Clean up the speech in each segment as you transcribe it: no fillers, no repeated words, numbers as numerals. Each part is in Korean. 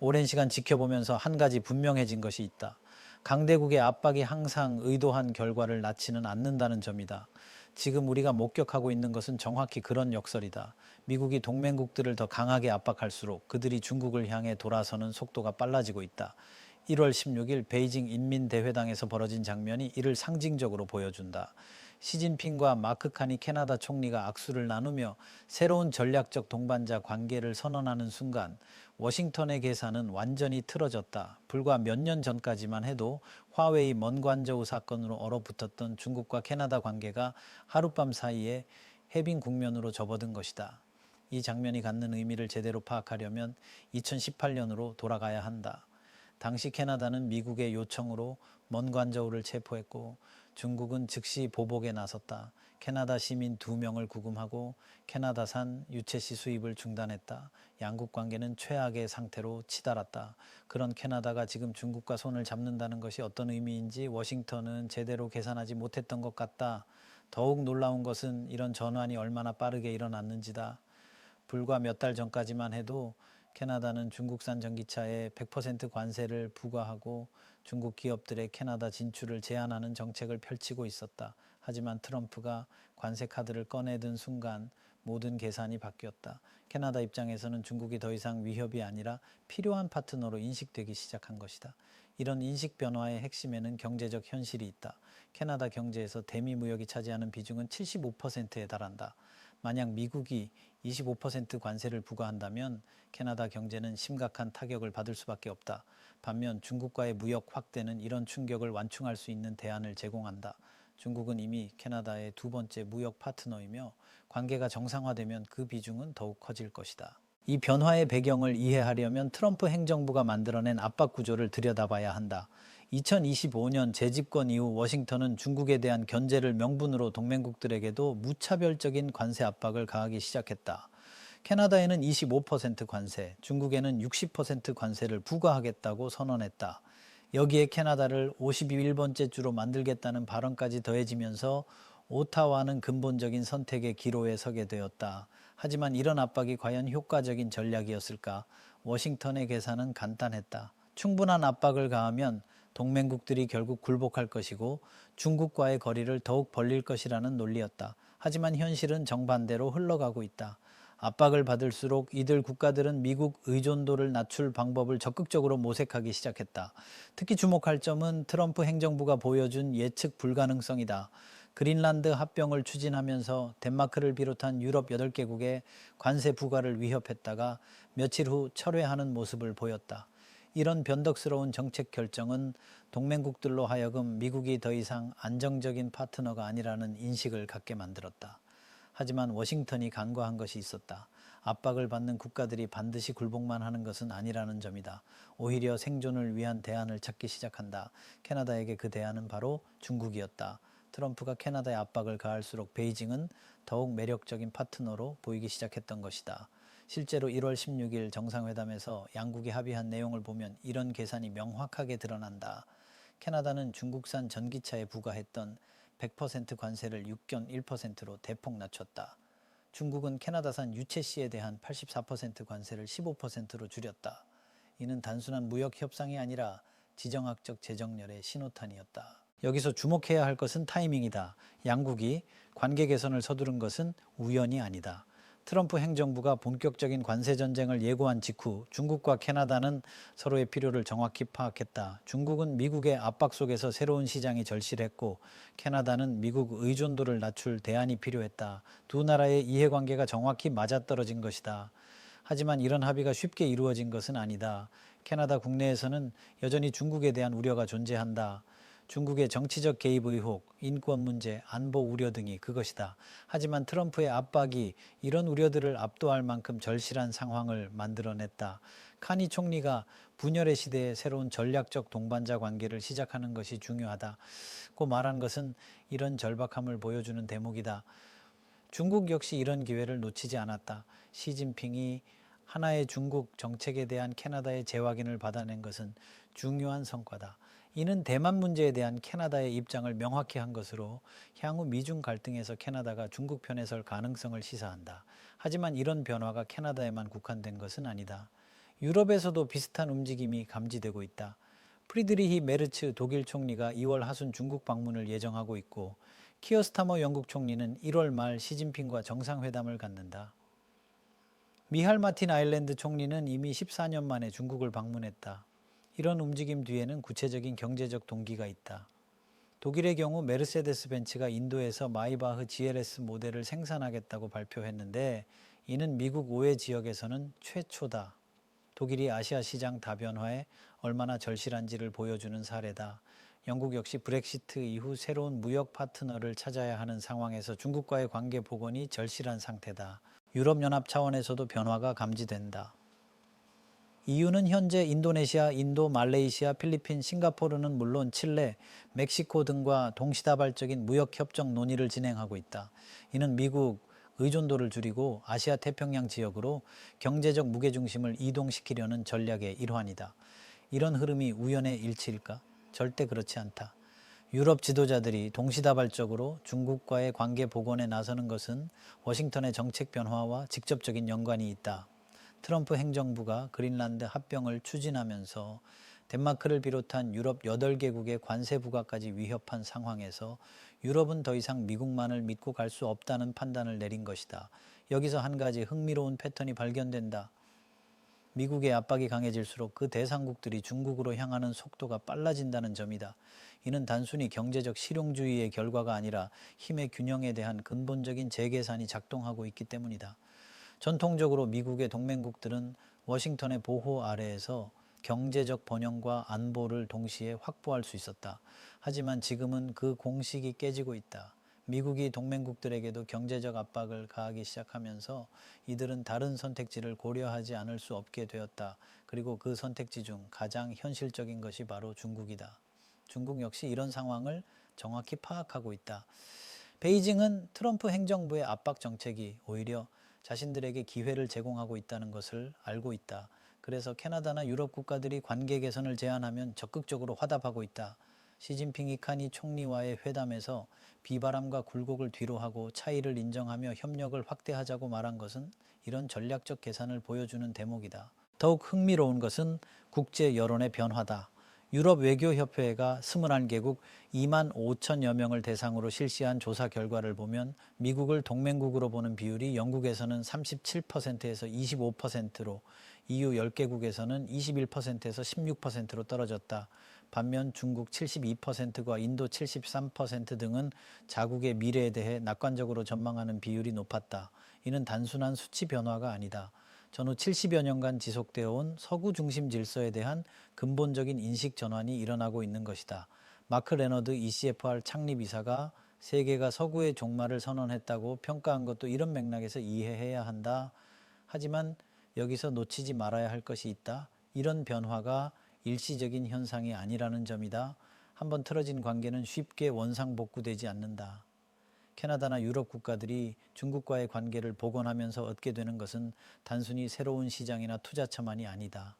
오랜 시간 지켜보면서 한 가지 분명해진 것이 있다. 강대국의 압박이 항상 의도한 결과를 낳지는 않는다는 점이다. 지금 우리가 목격하고 있는 것은 정확히 그런 역설이다. 미국이 동맹국들을 더 강하게 압박할수록 그들이 중국을 향해 돌아서는 속도가 빨라지고 있다. 1월 16일 베이징 인민대회당에서 벌어진 장면이 이를 상징적으로 보여준다. 시진핑과 마크 카니 캐나다 총리가 악수를 나누며 새로운 전략적 동반자 관계를 선언하는 순간 워싱턴의 계산은 완전히 틀어졌다. 불과 몇 년 전까지만 해도 화웨이 먼관저우 사건으로 얼어붙었던 중국과 캐나다 관계가 하룻밤 사이에 해빙 국면으로 접어든 것이다. 이 장면이 갖는 의미를 제대로 파악하려면 2018년으로 돌아가야 한다. 당시 캐나다는 미국의 요청으로 먼관저우를 체포했고 중국은 즉시 보복에 나섰다. 캐나다 시민 2명을 구금하고 캐나다산 유채씨 수입을 중단했다. 양국 관계는 최악의 상태로 치달았다. 그런 캐나다가 지금 중국과 손을 잡는다는 것이 어떤 의미인지 워싱턴은 제대로 계산하지 못했던 것 같다. 더욱 놀라운 것은 이런 전환이 얼마나 빠르게 일어났는지다. 불과 몇 달 전까지만 해도 캐나다는 중국산 전기차에 100% 관세를 부과하고 중국 기업들의 캐나다 진출을 제한하는 정책을 펼치고 있었다. 하지만 트럼프가 관세 카드를 꺼내든 순간 모든 계산이 바뀌었다. 캐나다 입장에서는 중국이 더 이상 위협이 아니라 필요한 파트너로 인식되기 시작한 것이다. 이런 인식 변화의 핵심에는 경제적 현실이 있다. 캐나다 경제에서 대미 무역이 차지하는 비중은 75%에 달한다. 만약 미국이 25% 관세를 부과한다면 캐나다 경제는 심각한 타격을 받을 수밖에 없다. 반면 중국과의 무역 확대는 이런 충격을 완충할 수 있는 대안을 제공한다. 중국은 이미 캐나다의 두 번째 무역 파트너이며 관계가 정상화되면 그 비중은 더욱 커질 것이다. 이 변화의 배경을 이해하려면 트럼프 행정부가 만들어낸 압박 구조를 들여다봐야 한다. 2025년 재집권 이후 워싱턴은 중국에 대한 견제를 명분으로 동맹국들에게도 무차별적인 관세 압박을 가하기 시작했다. 캐나다에는 25% 관세, 중국에는 60% 관세를 부과하겠다고 선언했다. 여기에 캐나다를 51번째 주로 만들겠다는 발언까지 더해지면서 오타와는 근본적인 선택의 기로에 서게 되었다. 하지만 이런 압박이 과연 효과적인 전략이었을까? 워싱턴의 계산은 간단했다. 충분한 압박을 가하면 동맹국들이 결국 굴복할 것이고 중국과의 거리를 더욱 벌릴 것이라는 논리였다. 하지만 현실은 정반대로 흘러가고 있다. 압박을 받을수록 이들 국가들은 미국 의존도를 낮출 방법을 적극적으로 모색하기 시작했다. 특히 주목할 점은 트럼프 행정부가 보여준 예측 불가능성이다. 그린란드 합병을 추진하면서 덴마크를 비롯한 유럽 8개국의 관세 부과를 위협했다가 며칠 후 철회하는 모습을 보였다. 이런 변덕스러운 정책 결정은 동맹국들로 하여금 미국이 더 이상 안정적인 파트너가 아니라는 인식을 갖게 만들었다. 하지만 워싱턴이 간과한 것이 있었다. 압박을 받는 국가들이 반드시 굴복만 하는 것은 아니라는 점이다. 오히려 생존을 위한 대안을 찾기 시작한다. 캐나다에게 그 대안은 바로 중국이었다. 트럼프가 캐나다에 압박을 가할수록 베이징은 더욱 매력적인 파트너로 보이기 시작했던 것이다. 실제로 1월 16일 정상회담에서 양국이 합의한 내용을 보면 이런 계산이 명확하게 드러난다. 캐나다는 중국산 전기차에 부과했던 100% 관세를 6.1%로 대폭 낮췄다. 중국은 캐나다산 유채씨에 대한 84% 관세를 15%로 줄였다. 이는 단순한 무역 협상이 아니라 지정학적 재정렬의 신호탄이었다. 여기서 주목해야 할 것은 타이밍이다. 양국이 관계 개선을 서두른 것은 우연이 아니다. 트럼프 행정부가 본격적인 관세 전쟁을 예고한 직후 중국과 캐나다는 서로의 필요를 정확히 파악했다. 중국은 미국의 압박 속에서 새로운 시장이 절실했고 캐나다는 미국 의존도를 낮출 대안이 필요했다. 두 나라의 이해관계가 정확히 맞아떨어진 것이다. 하지만 이런 합의가 쉽게 이루어진 것은 아니다. 캐나다 국내에서는 여전히 중국에 대한 우려가 존재한다. 중국의 정치적 개입 의혹, 인권 문제, 안보 우려 등이 그것이다. 하지만 트럼프의 압박이 이런 우려들을 압도할 만큼 절실한 상황을 만들어냈다. 카니 총리가 분열의 시대에 새로운 전략적 동반자 관계를 시작하는 것이 중요하다고 말한 것은 이런 절박함을 보여주는 대목이다. 중국 역시 이런 기회를 놓치지 않았다. 시진핑이 하나의 중국 정책에 대한 캐나다의 재확인을 받아낸 것은 중요한 성과다. 이는 대만 문제에 대한 캐나다의 입장을 명확히 한 것으로 향후 미중 갈등에서 캐나다가 중국 편에 설 가능성을 시사한다. 하지만 이런 변화가 캐나다에만 국한된 것은 아니다. 유럽에서도 비슷한 움직임이 감지되고 있다. 프리드리히 메르츠 독일 총리가 2월 하순 중국 방문을 예정하고 있고 키어 스타머 영국 총리는 1월 말 시진핑과 정상회담을 갖는다. 미할 마틴 아일랜드 총리는 이미 14년 만에 중국을 방문했다. 이런 움직임 뒤에는 구체적인 경제적 동기가 있다. 독일의 경우 메르세데스 벤츠가 인도에서 마이바흐 GLS 모델을 생산하겠다고 발표했는데 이는 미국 우회 지역에서는 최초다. 독일이 아시아 시장 다변화에 얼마나 절실한지를 보여주는 사례다. 영국 역시 브렉시트 이후 새로운 무역 파트너를 찾아야 하는 상황에서 중국과의 관계 복원이 절실한 상태다. 유럽연합 차원에서도 변화가 감지된다. EU는 현재 인도네시아, 인도, 말레이시아, 필리핀, 싱가포르는 물론 칠레, 멕시코 등과 동시다발적인 무역협정 논의를 진행하고 있다. 이는 미국 의존도를 줄이고 아시아 태평양 지역으로 경제적 무게중심을 이동시키려는 전략의 일환이다. 이런 흐름이 우연의 일치일까? 절대 그렇지 않다. 유럽 지도자들이 동시다발적으로 중국과의 관계 복원에 나서는 것은 워싱턴의 정책 변화와 직접적인 연관이 있다. 트럼프 행정부가 그린란드 합병을 추진하면서 덴마크를 비롯한 유럽 8개국의 관세 부과까지 위협한 상황에서 유럽은 더 이상 미국만을 믿고 갈 수 없다는 판단을 내린 것이다. 여기서 한 가지 흥미로운 패턴이 발견된다. 미국의 압박이 강해질수록 그 대상국들이 중국으로 향하는 속도가 빨라진다는 점이다. 이는 단순히 경제적 실용주의의 결과가 아니라 힘의 균형에 대한 근본적인 재계산이 작동하고 있기 때문이다. 전통적으로 미국의 동맹국들은 워싱턴의 보호 아래에서 경제적 번영과 안보를 동시에 확보할 수 있었다. 하지만 지금은 그 공식이 깨지고 있다. 미국이 동맹국들에게도 경제적 압박을 가하기 시작하면서 이들은 다른 선택지를 고려하지 않을 수 없게 되었다. 그리고 그 선택지 중 가장 현실적인 것이 바로 중국이다. 중국 역시 이런 상황을 정확히 파악하고 있다. 베이징은 트럼프 행정부의 압박 정책이 오히려 자신들에게 기회를 제공하고 있다는 것을 알고 있다. 그래서 캐나다나 유럽 국가들이 관계 개선을 제안하면 적극적으로 화답하고 있다. 시진핑이 카니 총리와의 회담에서 비바람과 굴곡을 뒤로하고 차이를 인정하며 협력을 확대하자고 말한 것은 이런 전략적 계산을 보여주는 대목이다. 더욱 흥미로운 것은 국제 여론의 변화다. 유럽 외교협회가 21개국 2만 5천여 명을 대상으로 실시한 조사 결과를 보면 미국을 동맹국으로 보는 비율이 영국에서는 37%에서 25%로 EU 10개국에서는 21%에서 16%로 떨어졌다. 반면 중국 72%과 인도 73% 등은 자국의 미래에 대해 낙관적으로 전망하는 비율이 높았다. 이는 단순한 수치 변화가 아니다. 전후 70여 년간 지속되어 온 서구 중심 질서에 대한 근본적인 인식 전환이 일어나고 있는 것이다. 마크 레너드 ECFR 창립이사가 세계가 서구의 종말을 선언했다고 평가한 것도 이런 맥락에서 이해해야 한다. 하지만 여기서 놓치지 말아야 할 것이 있다. 이런 변화가 일시적인 현상이 아니라는 점이다. 한번 틀어진 관계는 쉽게 원상복구되지 않는다. 캐나다나 유럽 국가들이 중국과의 관계를 복원하면서 얻게 되는 것은 단순히 새로운 시장이나 투자처만이 아니다.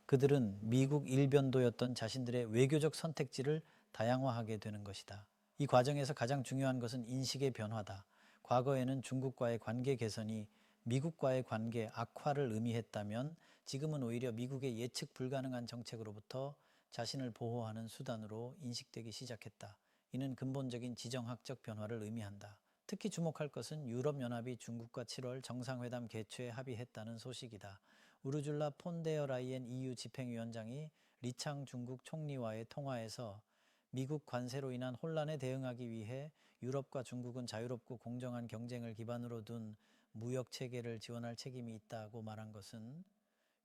그들은 미국 일변도였던 자신들의 외교적 선택지를 다양화하게 되는 것이다. 이 과정에서 가장 중요한 것은 인식의 변화다. 과거에는 중국과의 관계 개선이 미국과의 관계 악화를 의미했다면 지금은 오히려 미국의 예측 불가능한 정책으로부터 자신을 보호하는 수단으로 인식되기 시작했다. 이는 근본적인 지정학적 변화를 의미한다. 특히 주목할 것은 유럽연합이 중국과 7월 정상회담 개최에 합의했다는 소식이다. 우르줄라 폰 데어 라이엔 EU 집행위원장이 리창 중국 총리와의 통화에서 미국 관세로 인한 혼란에 대응하기 위해 유럽과 중국은 자유롭고 공정한 경쟁을 기반으로 둔 무역 체계를 지원할 책임이 있다고 말한 것은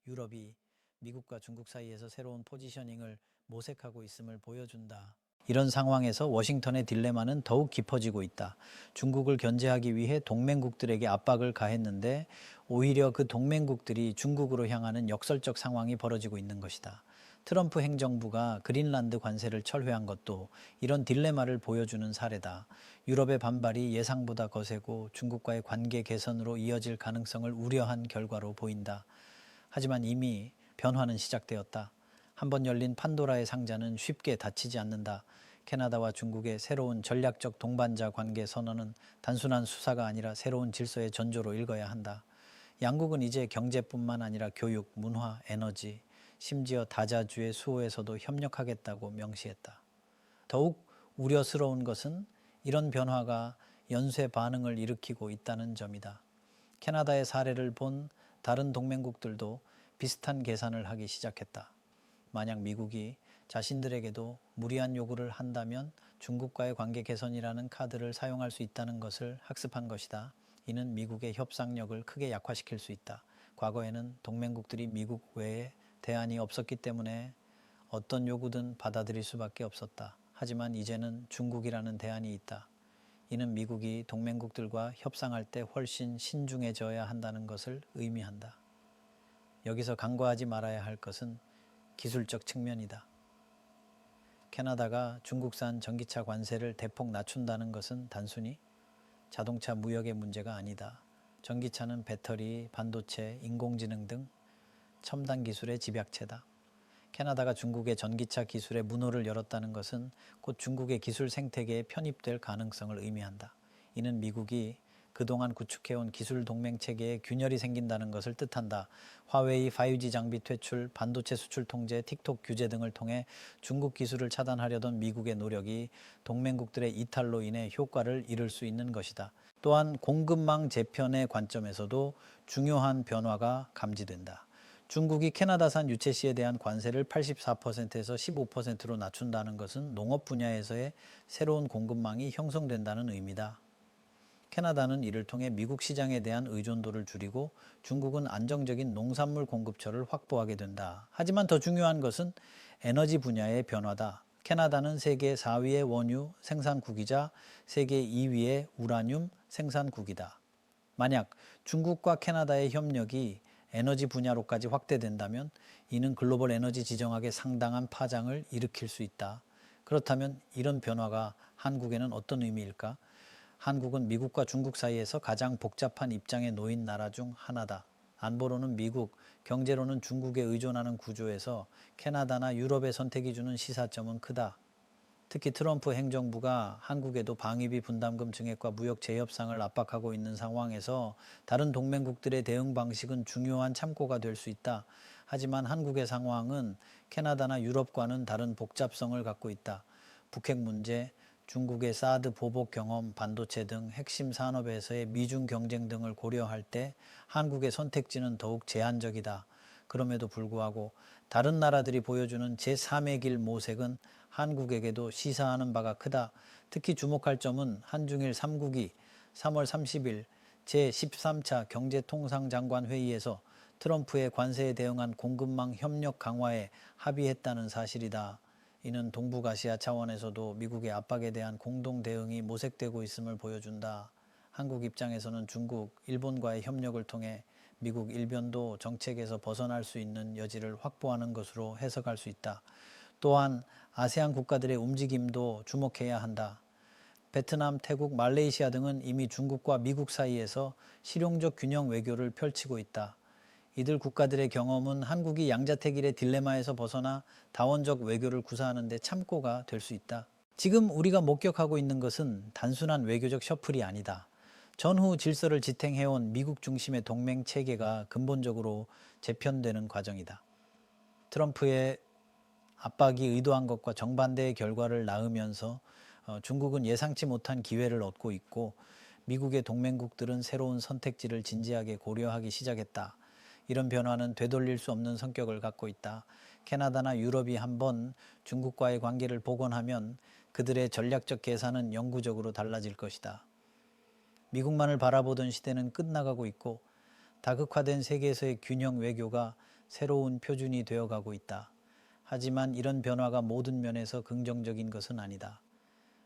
유럽이 미국과 중국 사이에서 새로운 포지셔닝을 모색하고 있음을 보여준다. 이런 상황에서 워싱턴의 딜레마는 더욱 깊어지고 있다. 중국을 견제하기 위해 동맹국들에게 압박을 가했는데 오히려 그 동맹국들이 중국으로 향하는 역설적 상황이 벌어지고 있는 것이다. 트럼프 행정부가 그린란드 관세를 철회한 것도 이런 딜레마를 보여주는 사례다. 유럽의 반발이 예상보다 거세고 중국과의 관계 개선으로 이어질 가능성을 우려한 결과로 보인다. 하지만 이미 변화는 시작되었다. 한번 열린 판도라의 상자는 쉽게 닫히지 않는다. 캐나다와 중국의 새로운 전략적 동반자 관계 선언은 단순한 수사가 아니라 새로운 질서의 전조로 읽어야 한다. 양국은 이제 경제뿐만 아니라 교육, 문화, 에너지, 심지어 다자주의 수호에서도 협력하겠다고 명시했다. 더욱 우려스러운 것은 이런 변화가 연쇄 반응을 일으키고 있다는 점이다. 캐나다의 사례를 본 다른 동맹국들도 비슷한 계산을 하기 시작했다. 만약 미국이 자신들에게도 무리한 요구를 한다면 중국과의 관계 개선이라는 카드를 사용할 수 있다는 것을 학습한 것이다. 이는 미국의 협상력을 크게 약화시킬 수 있다. 과거에는 동맹국들이 미국 외에 대안이 없었기 때문에 어떤 요구든 받아들일 수밖에 없었다. 하지만 이제는 중국이라는 대안이 있다. 이는 미국이 동맹국들과 협상할 때 훨씬 신중해져야 한다는 것을 의미한다. 여기서 간과하지 말아야 할 것은 기술적 측면이다. 캐나다가 중국산 전기차 관세를 대폭 낮춘다는 것은 단순히 자동차 무역의 문제가 아니다. 전기차는 배터리, 반도체, 인공지능 등 첨단 기술의 집약체다. 캐나다가 중국의 전기차 기술에 문호를 열었다는 것은 곧 중국의 기술 생태계에 편입될 가능성을 의미한다. 이는 미국이 그동안 구축해온 기술 동맹 체계에 균열이 생긴다는 것을 뜻한다. 화웨이 5G 장비 퇴출, 반도체 수출 통제, 틱톡 규제 등을 통해 중국 기술을 차단하려던 미국의 노력이 동맹국들의 이탈로 인해 효과를 잃을 수 있는 것이다. 또한 공급망 재편의 관점에서도 중요한 변화가 감지된다. 중국이 캐나다산 유채씨에 대한 관세를 84%에서 15%로 낮춘다는 것은 농업 분야에서의 새로운 공급망이 형성된다는 의미다. 캐나다는 이를 통해 미국 시장에 대한 의존도를 줄이고 중국은 안정적인 농산물 공급처를 확보하게 된다. 하지만 더 중요한 것은 에너지 분야의 변화다. 캐나다는 세계 4위의 원유 생산국이자 세계 2위의 우라늄 생산국이다. 만약 중국과 캐나다의 협력이 에너지 분야로까지 확대된다면 이는 글로벌 에너지 지정학에 상당한 파장을 일으킬 수 있다. 그렇다면 이런 변화가 한국에는 어떤 의미일까? 한국은 미국과 중국 사이에서 가장 복잡한 입장에 놓인 나라 중 하나다. 안보로는 미국, 경제로는 중국에 의존하는 구조에서 캐나다나 유럽의 선택이 주는 시사점은 크다. 특히 트럼프 행정부가 한국에도 방위비 분담금 증액과 무역 재협상을 압박하고 있는 상황에서 다른 동맹국들의 대응 방식은 중요한 참고가 될 수 있다. 하지만 한국의 상황은 캐나다나 유럽과는 다른 복잡성을 갖고 있다. 북핵 문제, 중국의 사드 보복 경험, 반도체 등 핵심 산업에서의 미중 경쟁 등을 고려할 때 한국의 선택지는 더욱 제한적이다. 그럼에도 불구하고 다른 나라들이 보여주는 제3의 길 모색은 한국에게도 시사하는 바가 크다. 특히 주목할 점은 한중일 3국이 3월 30일 제13차 경제통상장관 회의에서 트럼프의 관세에 대응한 공급망 협력 강화에 합의했다는 사실이다. 이는 동북아시아 차원에서도 미국의 압박에 대한 공동 대응이 모색되고 있음을 보여준다. 한국 입장에서는 중국, 일본과의 협력을 통해 미국 일변도 정책에서 벗어날 수 있는 여지를 확보하는 것으로 해석할 수 있다. 또한 아세안 국가들의 움직임도 주목해야 한다. 베트남, 태국, 말레이시아 등은 이미 중국과 미국 사이에서 실용적 균형 외교를 펼치고 있다. 이들 국가들의 경험은 한국이 양자택일의 딜레마에서 벗어나 다원적 외교를 구사하는 데 참고가 될 수 있다. 지금 우리가 목격하고 있는 것은 단순한 외교적 셔플이 아니다. 전후 질서를 지탱해온 미국 중심의 동맹 체계가 근본적으로 재편되는 과정이다. 트럼프의 압박이 의도한 것과 정반대의 결과를 낳으면서 중국은 예상치 못한 기회를 얻고 있고 미국의 동맹국들은 새로운 선택지를 진지하게 고려하기 시작했다. 이런 변화는 되돌릴 수 없는 성격을 갖고 있다. 캐나다나 유럽이 한번 중국과의 관계를 복원하면 그들의 전략적 계산은 영구적으로 달라질 것이다. 미국만을 바라보던 시대는 끝나가고 있고 다극화된 세계에서의 균형 외교가 새로운 표준이 되어가고 있다. 하지만 이런 변화가 모든 면에서 긍정적인 것은 아니다.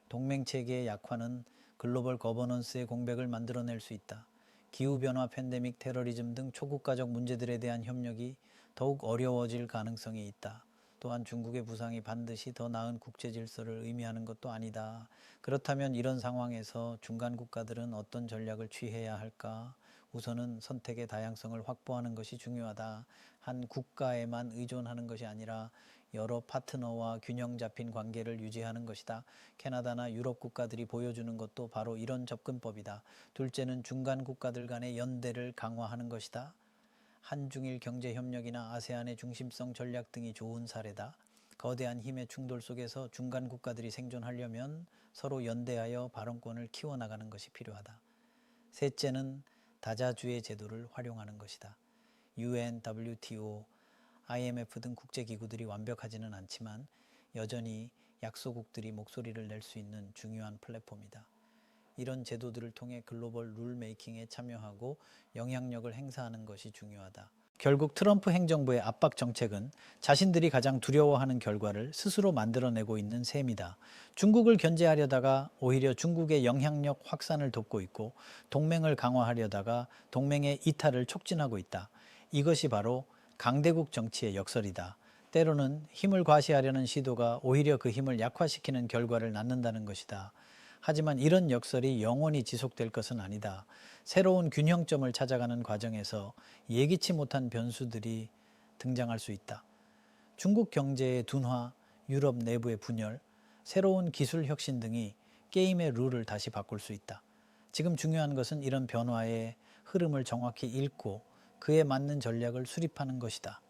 동맹체계의 약화는 글로벌 거버넌스의 공백을 만들어낼 수 있다. 기후변화, 팬데믹, 테러리즘 등 초국가적 문제들에 대한 협력이 더욱 어려워질 가능성이 있다. 또한 중국의 부상이 반드시 더 나은 국제 질서를 의미하는 것도 아니다. 그렇다면 이런 상황에서 중간 국가들은 어떤 전략을 취해야 할까? 우선은 선택의 다양성을 확보하는 것이 중요하다. 한 국가에만 의존하는 것이 아니라 여러 파트너와 균형 잡힌 관계를 유지하는 것이다. 캐나다나 유럽 국가들이 보여주는 것도 바로 이런 접근법이다. 둘째는 중간 국가들 간의 연대를 강화하는 것이다. 한중일 경제협력이나 아세안의 중심성 전략 등이 좋은 사례다. 거대한 힘의 충돌 속에서 중간 국가들이 생존하려면 서로 연대하여 발언권을 키워나가는 것이 필요하다. 셋째는 다자주의 제도를 활용하는 것이다. UN, WTO, IMF 등 국제기구들이 완벽하지는 않지만 여전히 약소국들이 목소리를 낼 수 있는 중요한 플랫폼이다. 이런 제도들을 통해 글로벌 룰 메이킹에 참여하고 영향력을 행사하는 것이 중요하다. 결국 트럼프 행정부의 압박 정책은 자신들이 가장 두려워하는 결과를 스스로 만들어내고 있는 셈이다. 중국을 견제하려다가 오히려 중국의 영향력 확산을 돕고 있고 동맹을 강화하려다가 동맹의 이탈을 촉진하고 있다. 이것이 바로 강대국 정치의 역설이다. 때로는 힘을 과시하려는 시도가 오히려 그 힘을 약화시키는 결과를 낳는다는 것이다. 하지만 이런 역설이 영원히 지속될 것은 아니다. 새로운 균형점을 찾아가는 과정에서 예기치 못한 변수들이 등장할 수 있다. 중국 경제의 둔화, 유럽 내부의 분열, 새로운 기술 혁신 등이 게임의 룰을 다시 바꿀 수 있다. 지금 중요한 것은 이런 변화의 흐름을 정확히 읽고 그에 맞는 전략을 수립하는 것이다.